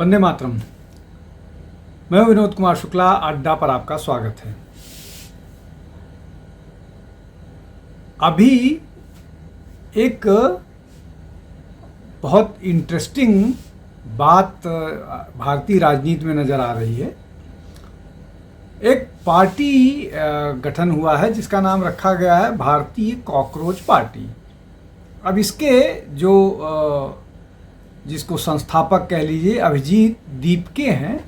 वंदे मातरम। मैं विनोद कुमार शुक्ला, अड्डा पर आपका स्वागत है। अभी एक बहुत इंटरेस्टिंग बात भारतीय राजनीति में नज़र आ रही है। एक पार्टी गठन हुआ है जिसका नाम रखा गया है भारतीय कॉकरोच पार्टी। अब इसके जो जिसको संस्थापक कह लीजिए अभिजीत दीपके हैं,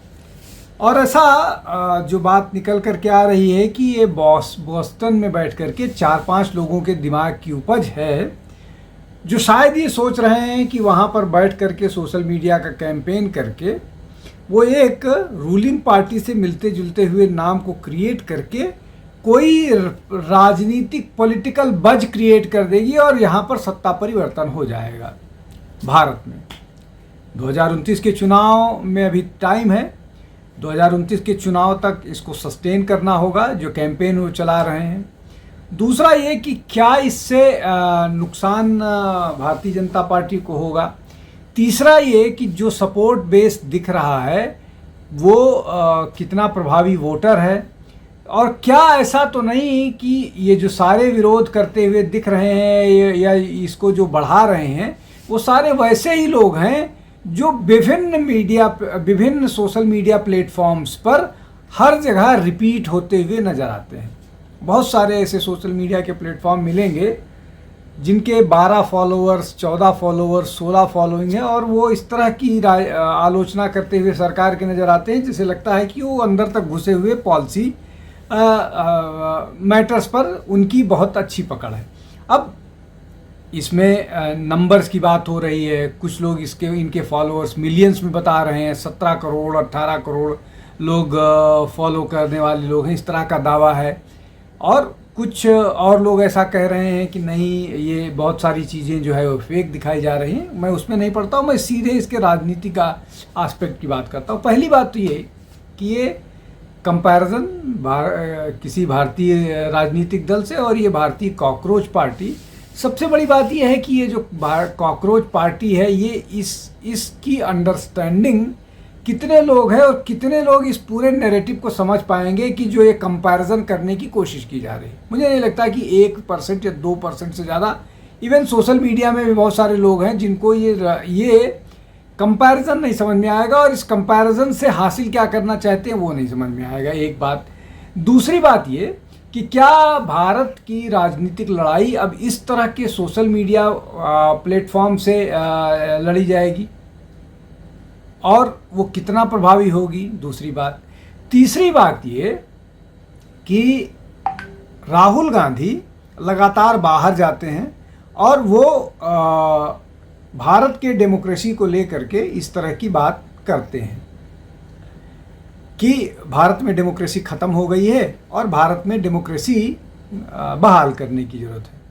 और ऐसा जो बात निकल कर के आ रही है कि ये बॉस्टन में बैठ कर के 4-5 लोगों के दिमाग की उपज है, जो शायद ये सोच रहे हैं कि वहाँ पर बैठ कर के सोशल मीडिया का कैंपेन करके वो एक रूलिंग पार्टी से मिलते जुलते हुए नाम को क्रिएट करके कोई राजनीतिक पॉलिटिकल बज क्रिएट कर देगी और यहाँ पर सत्ता परिवर्तन हो जाएगा। भारत में 2029 के चुनाव में अभी टाइम है। 2029 के चुनाव तक इसको सस्टेन करना होगा, जो कैंपेन वो चला रहे हैं। दूसरा ये कि क्या इससे नुकसान भारतीय जनता पार्टी को होगा। तीसरा ये कि जो सपोर्ट बेस दिख रहा है वो कितना प्रभावी वोटर है, और क्या ऐसा तो नहीं कि ये जो सारे विरोध करते हुए दिख रहे हैं या इसको जो बढ़ा रहे हैं वो सारे वैसे ही लोग हैं जो विभिन्न सोशल मीडिया प्लेटफॉर्म्स पर हर जगह रिपीट होते हुए नज़र आते हैं। बहुत सारे ऐसे सोशल मीडिया के प्लेटफॉर्म मिलेंगे जिनके 12 फॉलोअर्स, 14 फॉलोअर्स, 16 फॉलोइंग है, और वो इस तरह की आलोचना करते हुए सरकार के नज़र आते हैं जिसे लगता है कि वो अंदर तक घुसे हुए पॉलिसी मैटर्स पर उनकी बहुत अच्छी पकड़ है। अब इसमें नंबर्स की बात हो रही है। कुछ लोग इनके फॉलोअर्स मिलियंस में बता रहे हैं। 17 करोड़ 18 करोड़ लोग फॉलो करने वाले लोग हैं, इस तरह का दावा है। और कुछ और लोग ऐसा कह रहे हैं कि नहीं, ये बहुत सारी चीज़ें जो है वो फेक दिखाई जा रही हैं। मैं उसमें नहीं पढ़ता हूँ, मैं सीधे इसके राजनीति का एस्पेक्ट की बात करता हूँ। पहली बात तो ये कि ये कंपैरिजन किसी भारतीय राजनीतिक दल से और ये भारतीय कॉकरोच पार्टी, सबसे बड़ी बात यह है कि ये जो कॉकरोच पार्टी है ये इसकी अंडरस्टैंडिंग कितने लोग हैं और कितने लोग इस पूरे नैरेटिव को समझ पाएंगे कि जो ये कंपैरिजन करने की कोशिश की जा रही है। मुझे नहीं लगता कि 1% या 2% से ज़्यादा, इवन सोशल मीडिया में भी बहुत सारे लोग हैं जिनको ये कंपैरिजन नहीं समझ में आएगा, और इस कंपैरिजन से हासिल क्या करना चाहते हैं वो नहीं समझ में आएगा। एक बात। दूसरी बात ये कि क्या भारत की राजनीतिक लड़ाई अब इस तरह के सोशल मीडिया प्लेटफॉर्म से लड़ी जाएगी, और वो कितना प्रभावी होगी, दूसरी बात। तीसरी बात ये कि राहुल गांधी लगातार बाहर जाते हैं और वो भारत के डेमोक्रेसी को लेकर के इस तरह की बात करते हैं कि भारत में डेमोक्रेसी ख़त्म हो गई है और भारत में डेमोक्रेसी बहाल करने की ज़रूरत है।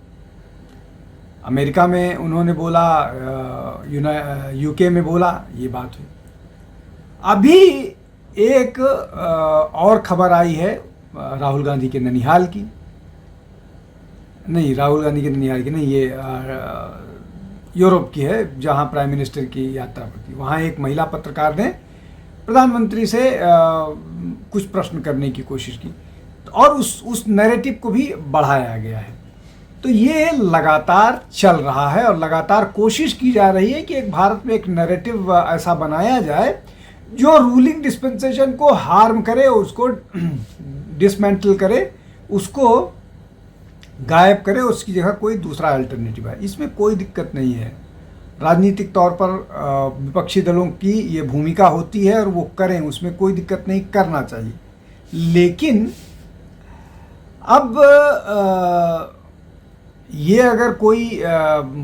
अमेरिका में उन्होंने बोला, यूके में बोला, ये बात हुई। अभी एक और खबर आई है राहुल गांधी के ननिहाल की, नहीं राहुल गांधी के ननिहाल की नहीं, ये यूरोप की है जहां प्राइम मिनिस्टर की यात्रा पर थी। वहां एक महिला पत्रकार ने प्रधानमंत्री से कुछ प्रश्न करने की कोशिश की और उस नैरेटिव को भी बढ़ाया गया है। तो ये लगातार चल रहा है और लगातार कोशिश की जा रही है कि एक भारत में एक नैरेटिव ऐसा बनाया जाए जो रूलिंग डिस्पेंसेशन को हार्म करे, उसको डिसमेंटल करे, उसको गायब करे, उसकी जगह कोई दूसरा अल्टरनेटिव है। इसमें कोई दिक्कत नहीं है। राजनीतिक तौर पर विपक्षी दलों की ये भूमिका होती है और वो करें, उसमें कोई दिक्कत नहीं, करना चाहिए। लेकिन अब ये अगर कोई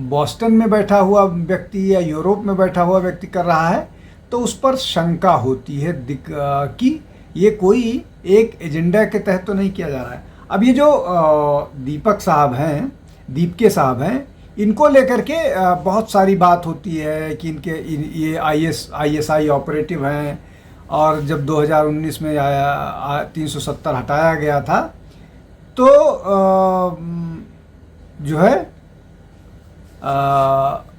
बॉस्टन में बैठा हुआ व्यक्ति या यूरोप में बैठा हुआ व्यक्ति कर रहा है तो उस पर शंका होती है कि ये कोई एक एजेंडा के तहत तो नहीं किया जा रहा है। अब ये जो दीपके साहब हैं, इनको लेकर के बहुत सारी बात होती है कि ये ISI ऑपरेटिव हैं, और जब 2019 में 370 हटाया गया था तो जो है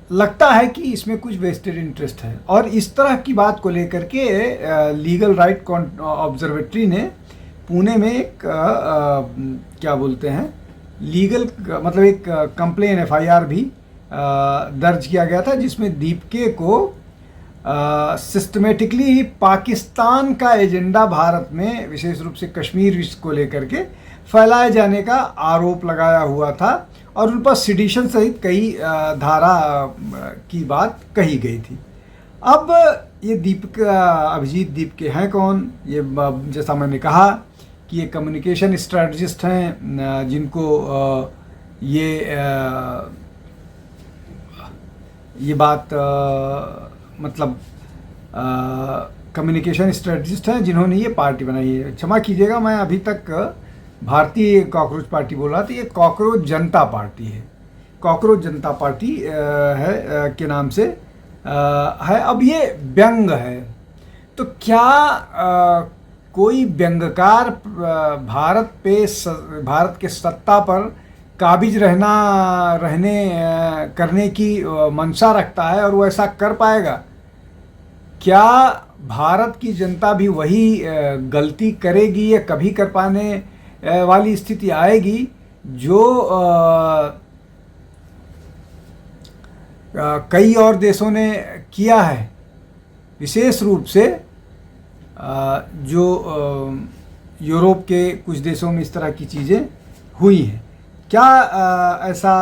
लगता है कि इसमें कुछ वेस्टेड इंटरेस्ट है। और इस तरह की बात को लेकर के लीगल राइट ऑब्जर्वेटरी ने पुणे में एक क्या बोलते हैं लीगल मतलब एक कंप्लेन FIR भी दर्ज किया गया था, जिसमें दीपके को सिस्टमेटिकली पाकिस्तान का एजेंडा भारत में विशेष रूप से कश्मीर विषय को लेकर के फैलाए जाने का आरोप लगाया हुआ था और उन पर सिडिशन सहित कई धारा की बात कही गई थी। अब ये अभिजीत दीपके हैं कौन? ये जैसा मैंने कहा कि ये कम्युनिकेशन स्ट्रेटजिस्ट हैं, जिनको ये बात मतलब कम्युनिकेशन स्ट्रेटजिस्ट हैं जिन्होंने ये पार्टी बनाई है। क्षमा कीजिएगा, मैं अभी तक भारतीय कॉकरोच पार्टी बोल रहा था, ये कॉकरोच जनता पार्टी है। कॉकरोच जनता पार्टी है के नाम से है। अब ये व्यंग है, तो क्या कोई व्यंगकार भारत के सत्ता पर काबिज करने की मंशा रखता है और वो ऐसा कर पाएगा? क्या भारत की जनता भी वही गलती करेगी या कभी कर पाने वाली स्थिति आएगी जो कई और देशों ने किया है, विशेष रूप से जो यूरोप के कुछ देशों में इस तरह की चीज़ें हुई हैं? क्या ऐसा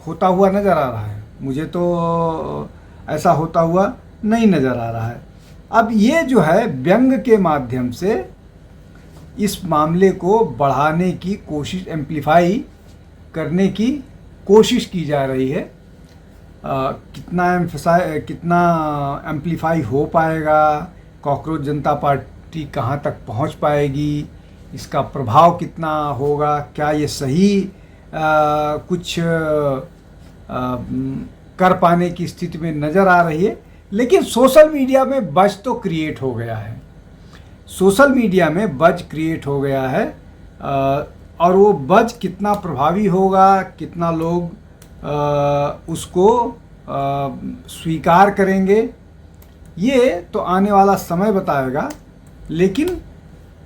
होता हुआ नज़र आ रहा है? मुझे तो ऐसा होता हुआ नहीं नज़र आ रहा है। अब ये जो है व्यंग के माध्यम से इस मामले को बढ़ाने की कोशिश, एम्प्लीफाई करने की कोशिश की जा रही है। कितना एम्प्लीफाई हो पाएगा, कॉकरोच जनता पार्टी कहाँ तक पहुँच पाएगी, इसका प्रभाव कितना होगा, क्या ये सही कुछ कर पाने की स्थिति में नज़र आ रही है? लेकिन सोशल मीडिया में बज़ तो क्रिएट हो गया है, सोशल मीडिया में बज़ क्रिएट हो गया है और वो बज़ कितना प्रभावी होगा, कितना लोग उसको स्वीकार करेंगे, ये तो आने वाला समय बताएगा। लेकिन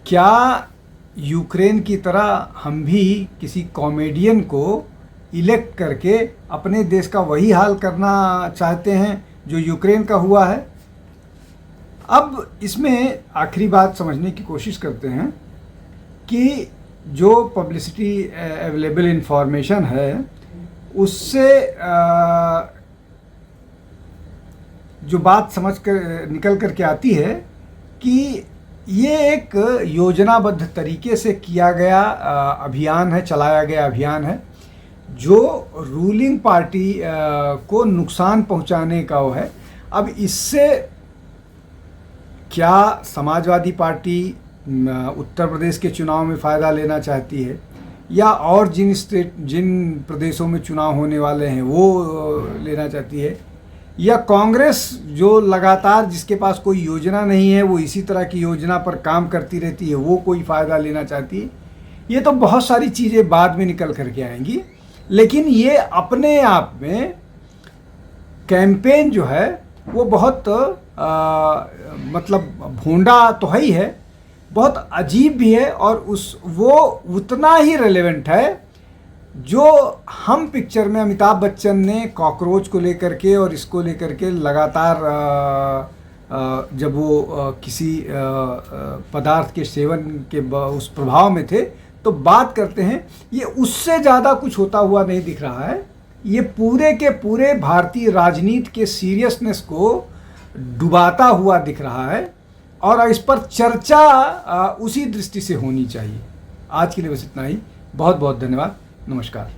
क्या यूक्रेन की तरह हम भी किसी कॉमेडियन को इलेक्ट करके अपने देश का वही हाल करना चाहते हैं जो यूक्रेन का हुआ है? अब इसमें आखिरी बात समझने की कोशिश करते हैं कि जो पब्लिसिटी अवेलेबल इंफॉर्मेशन है उससे जो बात समझ कर निकल कर के आती है कि ये एक योजनाबद्ध तरीके से किया गया अभियान है, चलाया गया अभियान है जो रूलिंग पार्टी को नुकसान पहुंचाने का वो है। अब इससे क्या समाजवादी पार्टी उत्तर प्रदेश के चुनाव में फ़ायदा लेना चाहती है या और जिन प्रदेशों में चुनाव होने वाले हैं वो लेना चाहती है, या कांग्रेस जो लगातार जिसके पास कोई योजना नहीं है वो इसी तरह की योजना पर काम करती रहती है, वो कोई फ़ायदा लेना चाहती है? ये तो बहुत सारी चीज़ें बाद में निकल करके आएंगी। लेकिन ये अपने आप में कैंपेन जो है वो बहुत मतलब भोंडा तो है ही है, बहुत अजीब भी है और वो उतना ही रेलेवेंट है जो हम पिक्चर में अमिताभ बच्चन ने कॉकरोच को लेकर के और इसको लेकर के लगातार जब वो किसी पदार्थ के सेवन के उस प्रभाव में थे तो बात करते हैं, ये उससे ज़्यादा कुछ होता हुआ नहीं दिख रहा है। ये पूरे के पूरे भारतीय राजनीति के सीरियसनेस को डुबाता हुआ दिख रहा है और इस पर चर्चा उसी दृष्टि से होनी चाहिए। आज के लिए बस इतना ही। बहुत बहुत धन्यवाद। नमस्कार।